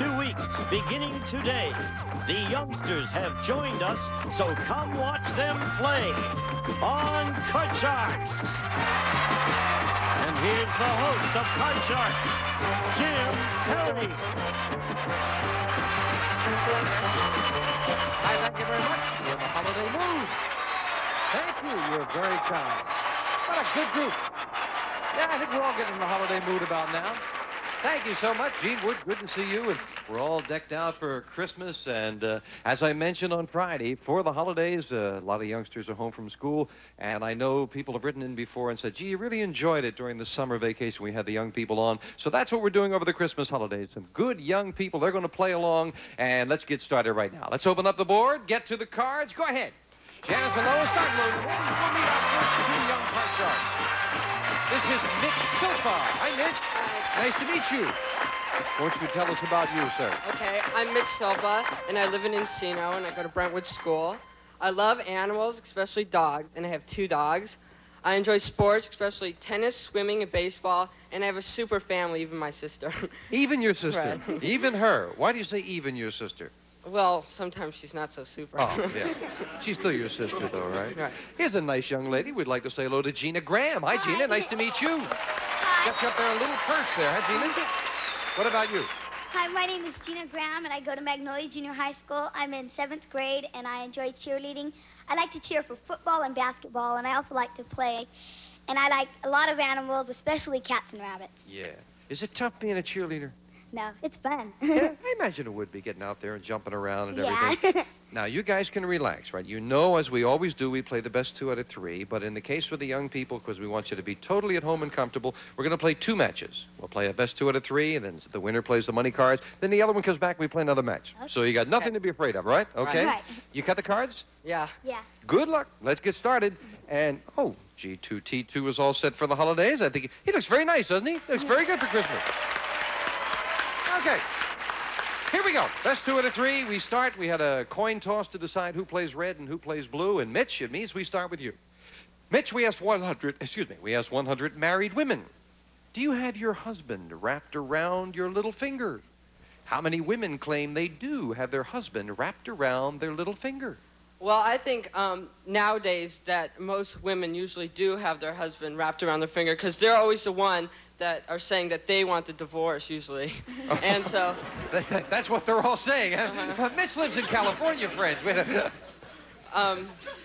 2 weeks, beginning today. The youngsters have joined us, so come watch them play on Card Sharks. And here's the host of Card Sharks, Jim Kelly. Hi, thank you very much. You're in the holiday mood. Thank you. You're very kind. What a good group. Yeah, I think we're all getting in the holiday mood about now. Thank you so much, Gene Wood. Good to see you. And we're all decked out for Christmas. And as I mentioned on Friday, for the holidays, a lot of youngsters are home from school. And I know people have written in before and said, gee, you really enjoyed it during the summer vacation. We had the young people on. So that's what we're doing over the Christmas holidays. Some good young people. They're going to play along. And let's get started right now. Let's open up the board, get to the cards. Go ahead. Janice and Lois, start loading. We'll meet our first two young card sharks. This is Mitch Silva. Hi, Mitch. Nice to meet you. Why don't you tell us about you, sir? Okay, I'm Mitch Silva, and I live in Encino, and I go to Brentwood School. I love animals, especially dogs, and I have 2 dogs. I enjoy sports, especially tennis, swimming, and baseball, and I have a super family, even my sister. Even your sister? Right. Even her? Why do you say even your sister? Well, sometimes she's not so super. Oh, yeah. She's still your sister, though, right? Right. Here's a nice young lady. We'd like to say hello to Gina Graham. Hi, Gina. Nice to meet you. Got you up there in a little perch there, huh, Gina? What about you? Hi, my name is Gina Graham, and I go to Magnolia Junior High School. I'm in 7th grade, and I enjoy cheerleading. I like to cheer for football and basketball, and I also like to play. And I like a lot of animals, especially cats and rabbits. Yeah. Is it tough being a cheerleader? No, it's fun. Yeah, I imagine it would be, getting out there and jumping around and everything. Yeah. Now, you guys can relax, right? You know, as we always do, we play the best 2 out of 3. But in the case with the young people, because we want you to be totally at home and comfortable, we're going to play 2 matches. We'll play a best 2 out of 3, and then the winner plays the money cards. Then the other one comes back, we play another match. Okay. So you got nothing to be afraid of, right? Okay? Right. You cut the cards? Yeah. Yeah. Good luck. Let's get started. And, oh, G2T2 is all set for the holidays. I think he looks very nice, doesn't he? Looks very good for Christmas. Okay. Here we go. Best 2 out of 3. We start. We had a coin toss to decide who plays red and who plays blue. And Mitch, it means we start with you. Mitch, we asked 100 married women. Do you have your husband wrapped around your little finger? How many women claim they do have their husband wrapped around their little finger? Well, I think nowadays that most women usually do have their husband wrapped around their finger, because they're always the one that are saying that they want the divorce, usually. And so... That's what they're all saying. Mitch lives in California, friends.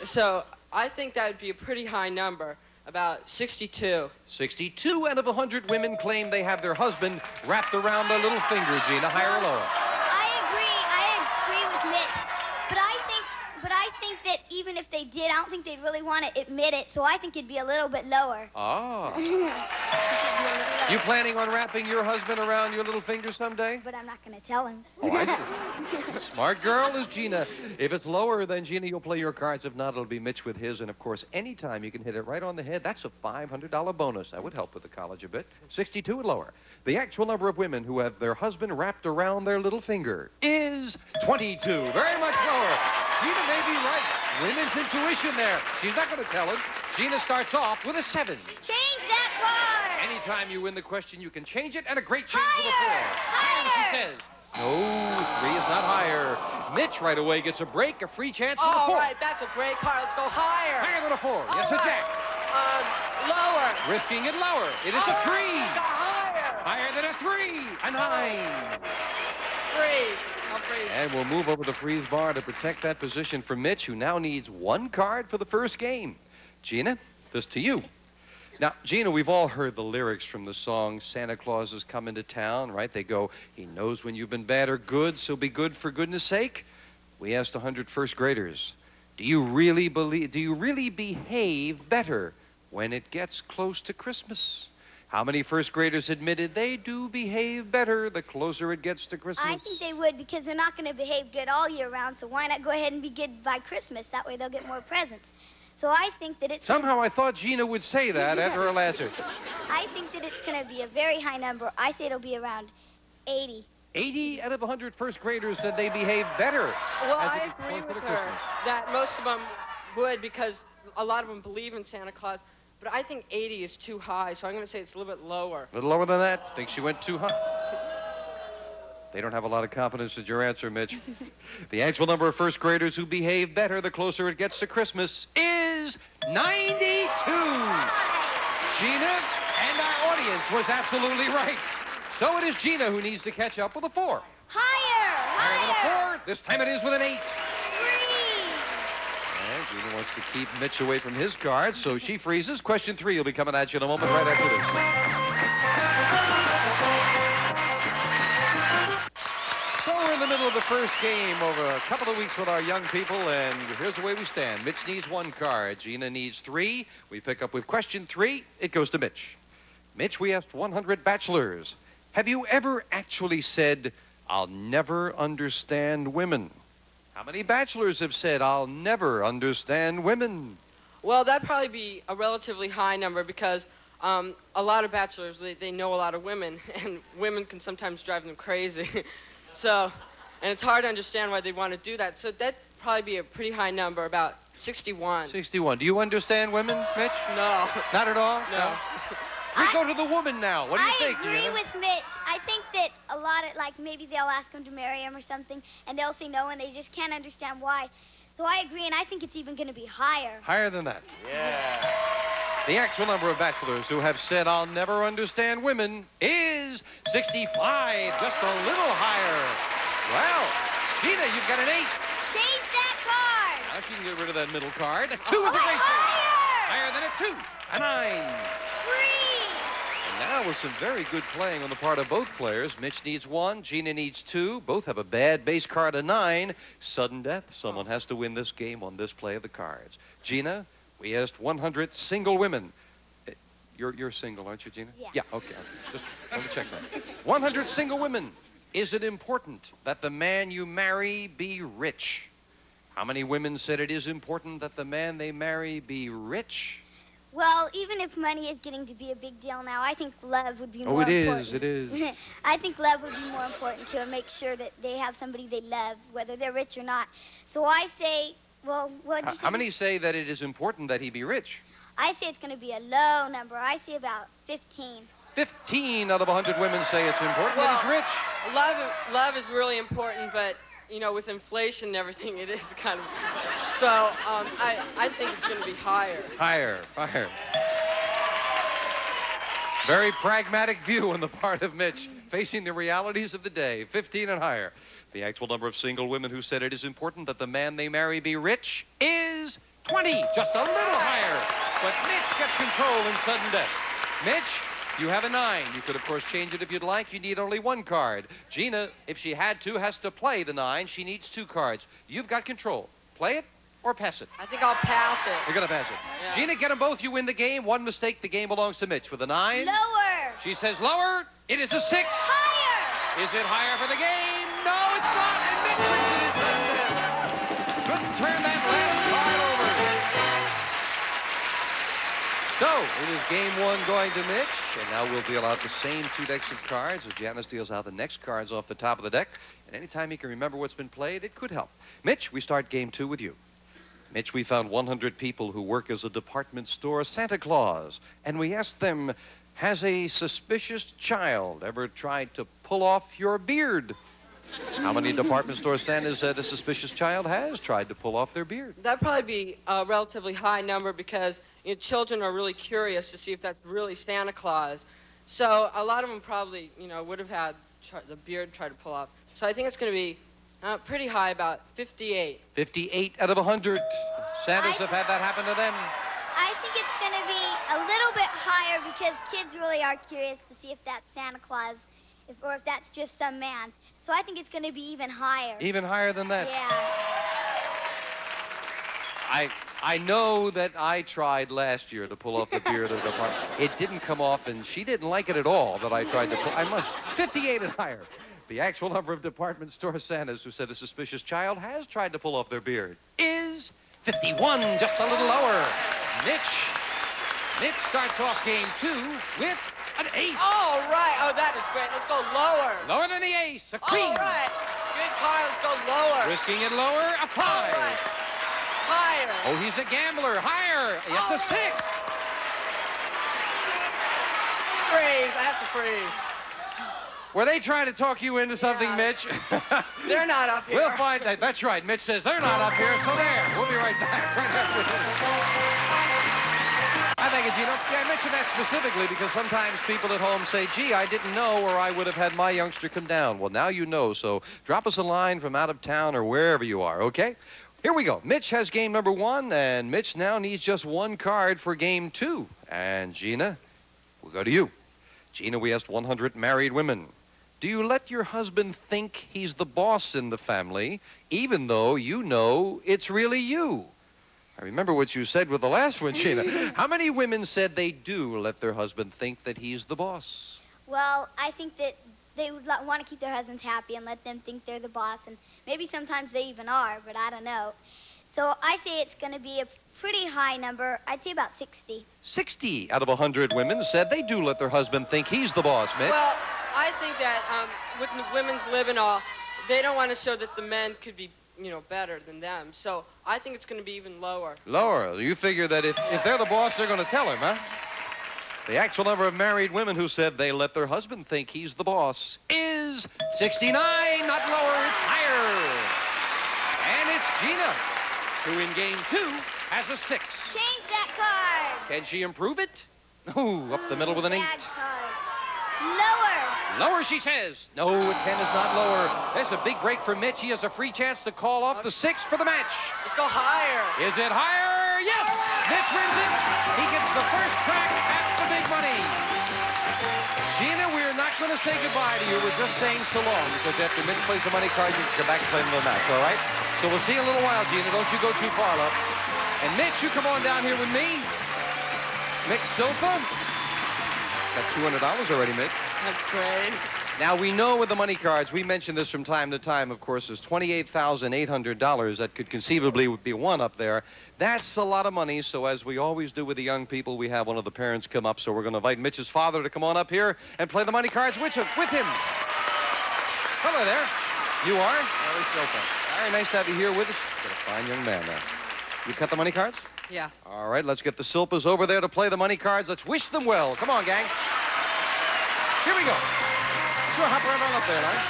So I think that would be a pretty high number, about 62. 62 out of 100 women claim they have their husband wrapped around their little finger, Gina. Higher or lower? I agree with Mitch. But I think that even if they did, I don't think they'd really want to admit it, so I think it'd be a little bit lower. Ah. You planning on wrapping your husband around your little finger someday? But I'm not going to tell him. Oh, I see. Smart girl is Gina. If it's lower, then Gina, you'll play your cards. If not, it'll be Mitch with his. And, of course, anytime you can hit it right on the head, that's a $500 bonus. That would help with the college a bit. 62 and lower. The actual number of women who have their husband wrapped around their little finger is 22. Very much lower. Gina may be right. Women's intuition there. She's not going to tell him. Gina starts off with a 7. Change that card. Anytime you win the question, you can change it, and a great change Higher. with a 4. Higher. She says. No, 3 is not higher. Mitch right away gets a break, a free chance for a 4. All right, that's a great card. Let's go higher. Higher than a 4. Yes, All a right. jack. Lower. Risking it lower. It is a 3. Higher. Higher than a 3. A 9. Freeze. I'll freeze. And we'll move over the freeze bar to protect that position for Mitch, who now needs 1 card for the first game. Gina, this to you. Now, Gina, we've all heard the lyrics from the song Santa Claus is Coming to Town, right? They go, he knows when you've been bad or good, so be good for goodness sake. We asked 100 first graders, do you really behave better when it gets close to Christmas? How many first graders admitted they do behave better the closer it gets to Christmas? I think they would, because they're not going to behave good all year round, so why not go ahead and be good by Christmas? That way they'll get more presents. So I think that it's... Somehow I thought Gina would say that after her answer. I think that it's going to be a very high number. I say it'll be around 80. 80 out of 100 first graders said they behave better. Well, as it I gets agree closer with to her Christmas. that most of them would, because a lot of them believe in Santa Claus. But I think 80 is too high, so I'm going to say it's a little bit lower. A little lower than that? Think she went too high? They don't have a lot of confidence in your answer, Mitch. The actual number of first graders who behave better the closer it gets to Christmas is 92. Gina and our audience was absolutely right. So it is Gina who needs to catch up with a 4. Higher than a 4. This time it is with an 8. 3. And Gina wants to keep Mitch away from his cards, so she freezes. Question 3 will be coming at you in a moment right after this. So we're in the middle of the first game over a couple of weeks with our young people, and here's the way we stand. Mitch needs 1 card. Gina needs 3. We pick up with question 3. It goes to Mitch. Mitch, we asked 100 bachelors. Have you ever actually said, "I'll never understand women"? How many bachelors have said, "I'll never understand women"? Well, that'd probably be a relatively high number because a lot of bachelors, they know a lot of women, and women can sometimes drive them crazy. So, and it's hard to understand why they want to do that. So that'd probably be a pretty high number, about 61. 61. Do you understand women, Mitch? No. Not at all? No. We go to the woman now. What do you think, I agree Gina? with Mitch. I think that a lot of, like, maybe they'll ask him to marry him or something, and they'll say no, and they just can't understand why. So I agree, and I think it's even going to be higher. Higher than that. Yeah. The actual number of bachelors who have said, "I'll never understand women" is 65, just a little higher. Well, Gina, you've got an 8. Change that card. Now she can get rid of that middle card. A 2 is a great higher than a 2. A 9. 3. And now with some very good playing on the part of both players. Mitch needs 1, Gina needs 2. Both have a bad base card, a 9. Sudden death. Someone has to win this game on this play of the cards. Gina, we asked 100 single women. You're single, aren't you, Gina? Yeah. Yeah, okay. Just want to check that. 100 single women. Is it important that the man you marry be rich? How many women said it is important that the man they marry be rich? Well, even if money is getting to be a big deal now, I think love would be more important. It is. I think love would be more important to make sure that they have somebody they love, whether they're rich or not. So I say, well, what do you How many say that it is important that he be rich? I say it's going to be a low number. I say about 15. 15 out of 100 women say it's important that he's rich. Love is really important, but, you know, with inflation and everything, it is kind of... So, I think it's going to be higher. Higher. Very pragmatic view on the part of Mitch, facing the realities of the day. 15 and higher. The actual number of single women who said it is important that the man they marry be rich is 20, just a little higher. But Mitch gets control in sudden death. Mitch, you have a 9. You could, of course, change it if you'd like. You need only 1 card. Gina, if she had to, has to play the 9. She needs 2 cards. You've got control. Play it or pass it. I think I'll pass it. You're going to pass it. Yeah. Gina, get them both. You win the game. 1 mistake, the game belongs to Mitch. With a 9. Lower. She says lower. It is a 6. Higher. Is it higher for the game? No, it's not. And Mitch brings it in sudden death. Couldn't turn that last card over. So, it is game 1 going to Mitch, and now we'll deal out the same 2 decks of cards as Janice deals out the next cards off the top of the deck. And anytime you can remember what's been played, it could help. Mitch, we start game 2 with you. Mitch, we found 100 people who work as a department store Santa Claus, and we asked them, has a suspicious child ever tried to pull off your beard? How many department store Santas said a suspicious child has tried to pull off their beard? That'd probably be a relatively high number because, you know, children are really curious to see if that's really Santa Claus. So a lot of them probably, you know, would have had the beard try to pull off. So I think it's going to be pretty high, about 58. 58 out of 100. Santas have had that happen to them. I think it's going to be a little bit higher because kids really are curious to see if that's Santa Claus or if that's just some man. So I think it's going to be even higher. Even higher than that? Yeah. I know that I tried last year to pull off the beard of the department. It didn't come off, and she didn't like it at all that I tried to pull. 58 and higher. The actual number of department store Santas who said a suspicious child has tried to pull off their beard is 51, just a little lower. Mitch starts off game 2 with an ace. Oh, right. Oh, that is great. Let's go lower. Lower than the ace, a queen. All right. Good card. Let's go lower. Risking it lower, a 5. All right. Higher. Oh, he's a gambler. Higher. It's a 6. Freeze. I have to freeze. Were they trying to talk you into something, Yeah. Mitch? They're not up here. We'll find that. That's right. Mitch says they're not up here, so there. We'll be right back. Right after this. I think, Gina. Yeah, I mentioned that specifically because sometimes people at home say, gee, I didn't know, or I would have had my youngster come down. Well, now you know, so drop us a line from out of town or wherever you are, okay? Here we go. Mitch has game number 1, and Mitch now needs just 1 card for game 2. And Gina, we'll go to you. Gina, we asked 100 married women. Do you let your husband think he's the boss in the family, even though you know it's really you? I remember what you said with the last one, Gina. How many women said they do let their husband think that he's the boss? Well, I think that they would want to keep their husbands happy and let them think they're the boss, and maybe sometimes they even are, but I don't know. So I say it's going to be a pretty high number. I'd say about 60. 60 out of 100 women said they do let their husband think he's the boss, Mitch. Well, I think that with the women's lib and all, they don't want to show that the men could be, better than them. So I think it's going to be even lower. Lower. You figure that if they're the boss, they're going to tell him, huh? The actual number of married women who said they let their husband think he's the boss is 69, not lower, it's higher. And it's Gina, who in game 2 has a 6. Change that card. Can she improve it? Ooh, up the middle with an 8. Bad card. Lower. Lower, she says. No, a 10 is not lower. There's a big break for Mitch. He has a free chance to call off the 6 for the match. Let's go higher. Is it higher? Yes! Mitch wins it. He gets the first crack at the big money. Gina, we're not going to say goodbye to you. We're just saying so long, because after Mitch plays the money card, you can come back and play the match, all right? So we'll see you in a little while, Gina. Don't you go too far, love. And Mitch, you come on down here with me. Mitch Silva. Got $200 already, Mitch. That's great. Now, we know with the money cards, we mention this from time to time, of course, there's $28,800 that could conceivably be won up there. That's a lot of money, so as we always do with the young people, we have one of the parents come up, so we're going to invite Mitch's father to come on up here and play the money cards with him. Hello there. You are? Very Silva. Very nice to have you here with us. Got a fine young man now. You cut the money cards? Yeah. All right, let's get the Silpas over there to play the money cards. Let's wish them well. Come on, gang. Here we go. Sure, hop right on up there, now.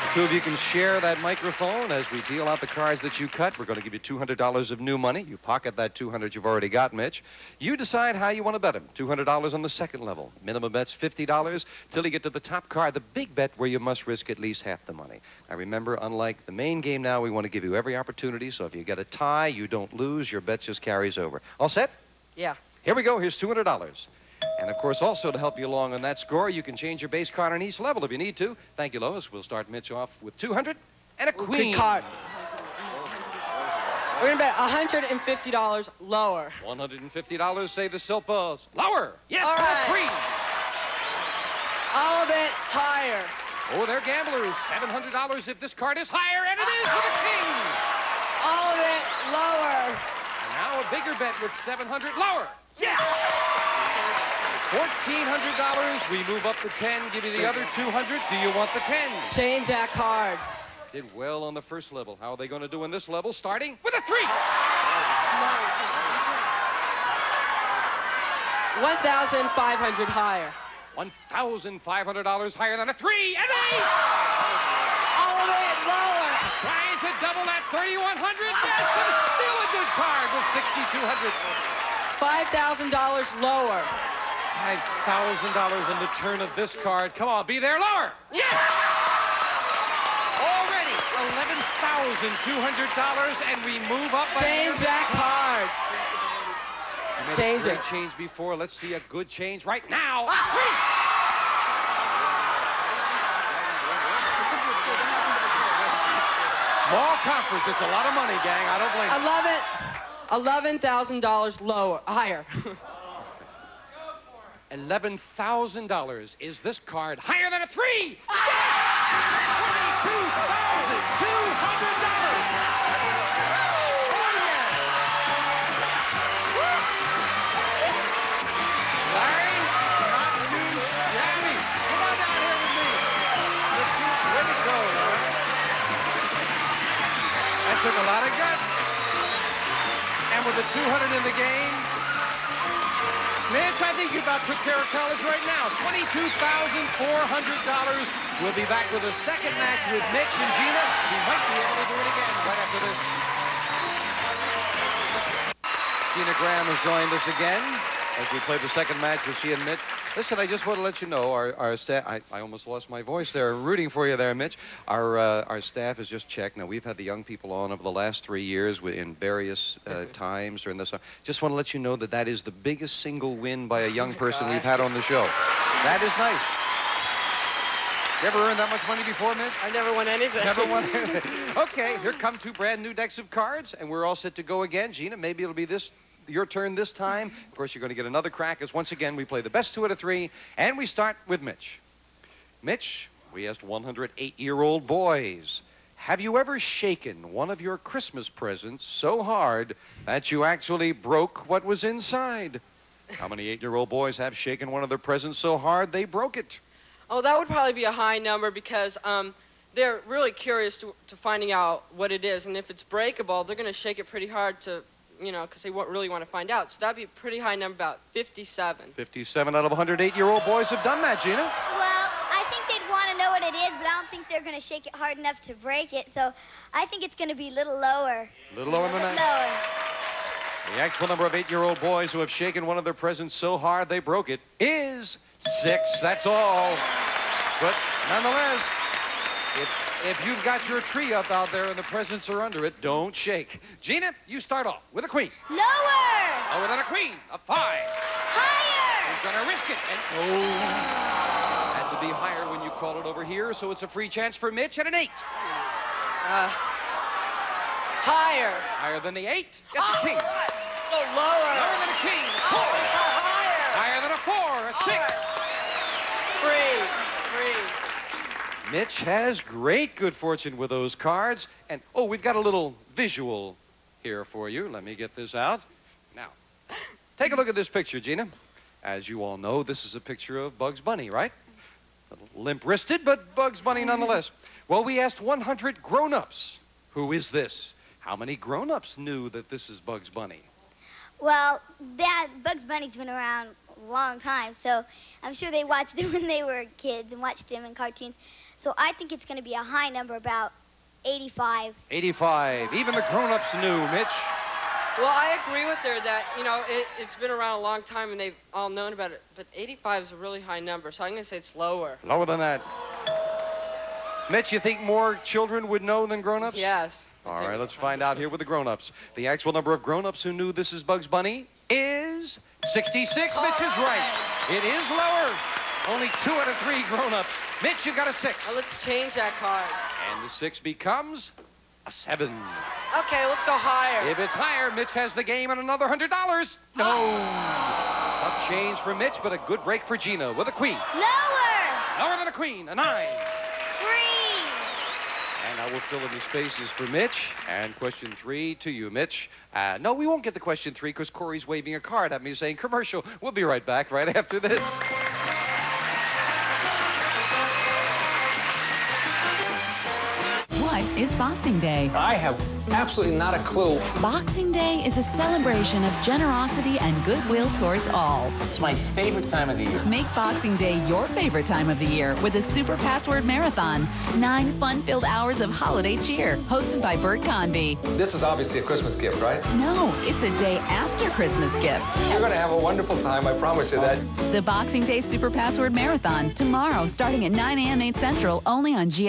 The two of you can share that microphone as we deal out the cards that you cut. We're going to give you $200 of new money. You pocket that $200 you've already got, Mitch. You decide how you want to bet them. $200 on the second level. Minimum bet's $50 till you get to the top card, the big bet where you must risk at least half the money. Now, remember, unlike the main game now, we want to give you every opportunity, so if you get a tie, you don't lose. Your bet just carries over. All set? Yeah. Here we go. Here's $200. And, of course, also to help you along on that score, you can change your base card on each level if you need to. Thank you, Lois. We'll start Mitch off with 200 and a queen. Good card. We're going to bet $150 lower. $150, say the Silpas. Lower. Yes, All right. and a queen. All of it higher. Oh, they're gamblers. $700 if this card is higher, and it is with a king. All of it lower. And now a bigger bet with $700 lower. Yes. $1,400. We move up to 10, give you the other 200. Do you want the 10? Change that card. Did well on the first level. How are they going to do in this level? Starting with a 3. $1,500 higher. $1,500 higher than a 3 and 8. All of it lower. Trying to double that 3,100. Yes, and it's still a good card with 6,200. $5,000 lower. $5,000 in the turn of this card. Come on, be there lower. Yes! Already $11,200, and we move up. Change that card. You made Change a great it. change before. Let's see a good change right now. Small conference. It's a lot of money, gang. I don't blame you. $11,000 lower, higher. $11,000. Is this card higher than a 3? $22,200. Larry, not too shabby. Come on down here with me. Way to go, Larry. That took a lot of guts. And with the 200 in the game, Mitch, I think you about took care of college right now. $22,400. We'll be back with a second match with Mitch and Gina. We might be able to do it again right after this. Gina Graham has joined us again as we play the second match with she and Mitch. Listen, I just want to let you know, our staff, I almost lost my voice there, rooting for you there, Mitch. Our staff has just checked. Now, we've had the young people on over the last 3 years in various times during this. Just want to let you know that that is the biggest single win by a young person we've had on the show. That is nice. You ever earned that much money before, Mitch? I never won anything. Never won anything. Okay, here come two brand new decks of cards, and we're all set to go again. Gina, maybe it'll be your turn this time. Of course, you're going to get another crack as once again we play the best 2 out of 3, and we start with Mitch. Mitch, we asked 108-year-old boys, have you ever shaken one of your Christmas presents so hard that you actually broke what was inside? How many 8-year-old boys have shaken one of their presents so hard they broke it? Oh, that would probably be a high number because they're really curious to finding out what it is. And if it's breakable, they're going to shake it pretty hard to, because they really want to find out. So that'd be a pretty high number, about 57. 57 out of 108-year-old boys have done that, Gina. Well, I think they'd want to know what it is, but I don't think they're going to shake it hard enough to break it. So I think it's going to be a little lower. A little lower than that? Lower. The actual number of 8-year-old boys who have shaken one of their presents so hard they broke it is 6. That's all. But nonetheless, if you've got your tree up out there and the presents are under it, don't shake. Gina, you start off with a queen. Lower. Lower than a queen. A 5. Higher. Who's gonna risk it? And had to be higher when you call it over here, so it's a free chance for Mitch at an 8. Higher. Higher than the 8? Yes, a king. What? So lower. Lower than a king. A 4. Higher. Higher than a 4. A 6. Freeze. Mitch has great good fortune with those cards. And, we've got a little visual here for you. Let me get this out. Now, take a look at this picture, Gina. As you all know, this is a picture of Bugs Bunny, right? A little limp-wristed, but Bugs Bunny nonetheless. Well, we asked 100 grown-ups, who is this? How many grown-ups knew that this is Bugs Bunny? Well, Bugs Bunny's been around a long time, so I'm sure they watched him when they were kids and watched him in cartoons. So I think it's going to be a high number, about 85. 85. Even the grown-ups knew, Mitch. Well, I agree with her that, it's been around a long time and they've all known about it, but 85 is a really high number, so I'm going to say it's lower. Lower than that. Mitch, you think more children would know than grown-ups? Yes. All right, let's find out here with the grown-ups. The actual number of grown-ups who knew this is Bugs Bunny is 66. Mitch is right. It is lower. Only 2 out of 3 grown-ups. Mitch, you got a 6. Well, let's change that card. And the 6 becomes a 7. Okay, let's go higher. If it's higher, Mitch has the game and another $100. No. Tough change for Mitch, but a good break for Gina with a queen. Lower. Lower than a queen, a 9. 3. And I will fill in the spaces for Mitch. And question 3 to you, Mitch. No, we won't get the question 3 because Corey's waving a card at me saying commercial. We'll be right back right after this. What is Boxing Day? I have absolutely not a clue. Boxing Day is a celebration of generosity and goodwill towards all. It's my favorite time of the year. Make Boxing Day your favorite time of the year with a Super Password Marathon. 9 fun-filled hours of holiday cheer, hosted by Bert Convy. This is obviously a Christmas gift, right? No, it's a day after Christmas gift. You're going to have a wonderful time, I promise you that. The Boxing Day Super Password Marathon, tomorrow, starting at 9 a.m. 8 Central, only on GS.